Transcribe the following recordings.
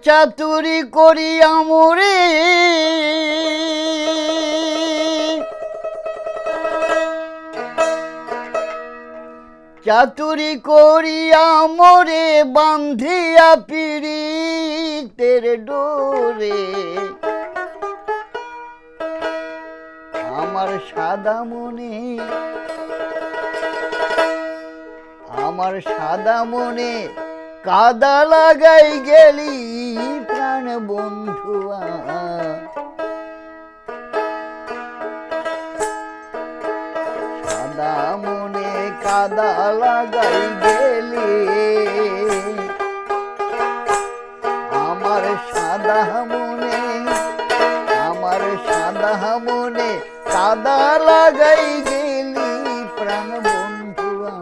চাতুরি করি আমরে চাতুরি করিয়া মোরে বান্ধিয়া পীড়িতের ডোরে আমার সাদা মনে কাদা লাগাই গেলি প্রাণ বন্ধুয়া সাদা মনে কাদা লাগাই গেলি আমার সাদা মনে কাদা লাগাই গেলি প্রাণ বন্ধুয়া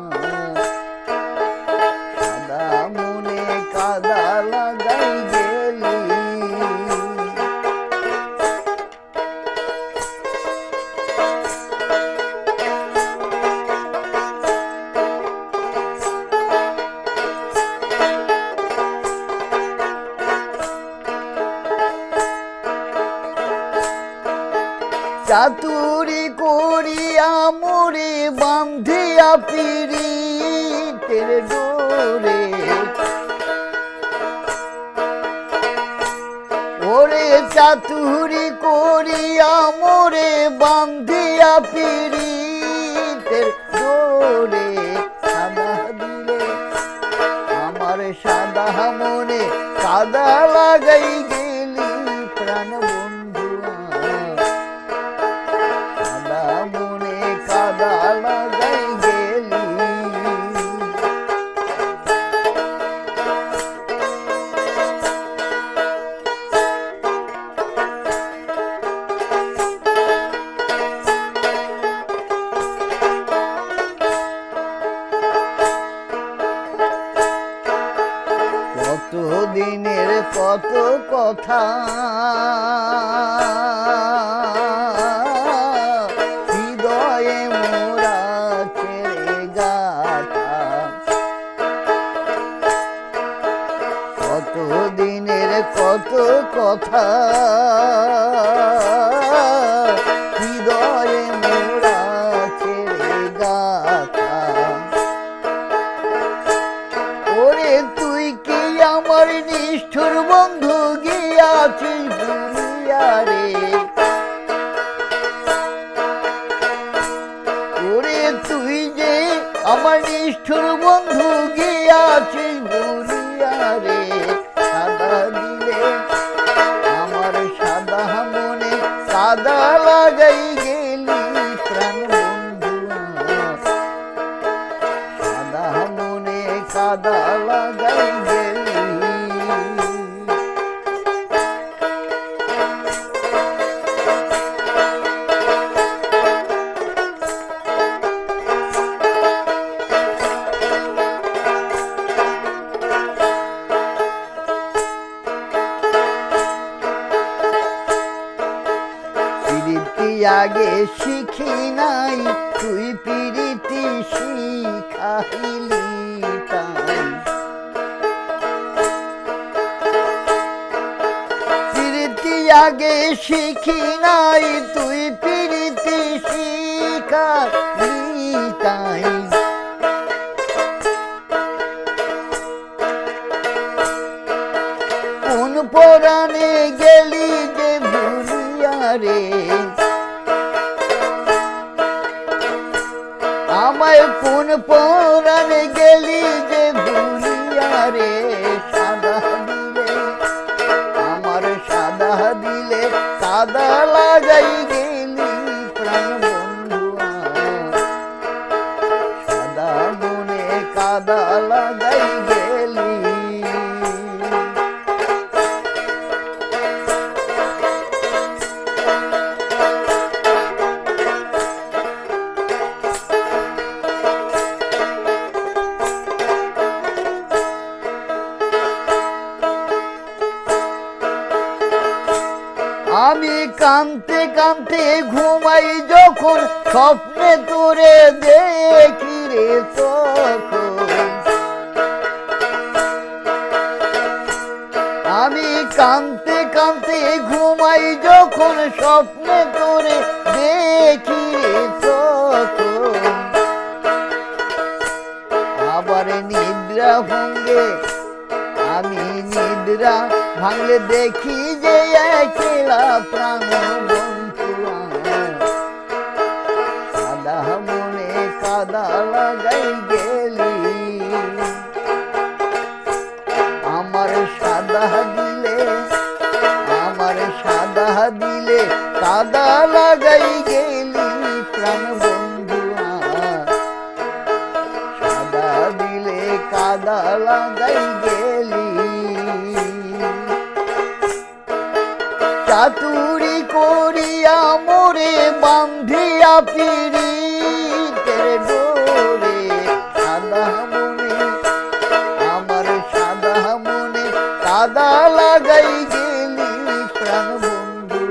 সাদা মনে কাদা লাগাই গেলি চাতুরি করিয়া মোরে বান্ধিয়া পীড়িতের ডোরে ওরে চাতুরি করিয়া মোরে বান্ধিয়া পীড়িতের ডোরে সাদা দিলে আমার সাদা মনে কাদা লাগাই গেলি প্রাণ কাদা লাগাই গেলি কত দিনের কত কথা কত কথা হৃদয়ে মোরা ছেড়ে গাথা ওরে তুই কি আমার নিষ্ঠুর বন্ধু গিয়াছিস ভুলিয়া রে ওরে তুই যে আমার নিষ্ঠুর বন্ধু গিয়াছিস ভুলিয়া রে সাদা দিলে আমার সাদা মনে কাদা লাগাই গেলি প্রাণ বন্ধুয়া সাদা মনে কাদা লাগাই গেলি আগে শিখি নাই তুই পিরিতি শিখাইলি তাই পিরিতি আগে শিখি নাই তুই পিরিতি শিখাইলি তাই কোন পরাণে গেলি যে ভুলিয়া রে আমায় কোন পরাণে গেলি যে ভুলিয়া রে সাদা দিলে আমার সাদা দিলে কাদা লাগাই গেলি প্রাণ বন্ধুয়া সাদা মনে কাদা লাগাই গেলি আমি কাঁদতে কাঁদতে ঘুমাই যখন স্বপ্নে তোরে দেখি রে তখন আমি কাঁদতে কাঁদতে ঘুমাই যখন স্বপ্নে তোরে দেখি তখন আবার নিদ্রা ভঙ্গে আমি নিদ্রা ভাঙলে দেখি যে একলা প্রাণ বন্ধু সাদা মনে কাদা লাগাই গেলি আমার সাদা দিলে কাদা লাগাই গেলি প্রাণ বন্ধু সাদা দিলে কাদা লাগাই গেলি চাতুরি করিয়া মোরে বান্ধিয়া পিরিতের ডোরে সাদা মনে আমার সাদা মনে কাদা লাগাই গেলি প্রাণ বন্ধু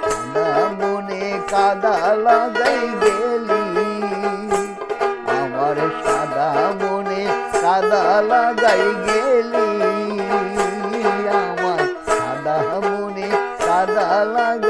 সাদা মনে কাদা লাগাই গেলি আমার সাদা মনে কাদা লাগাই গেলি আমার সাদা মনে কাদা লাগাই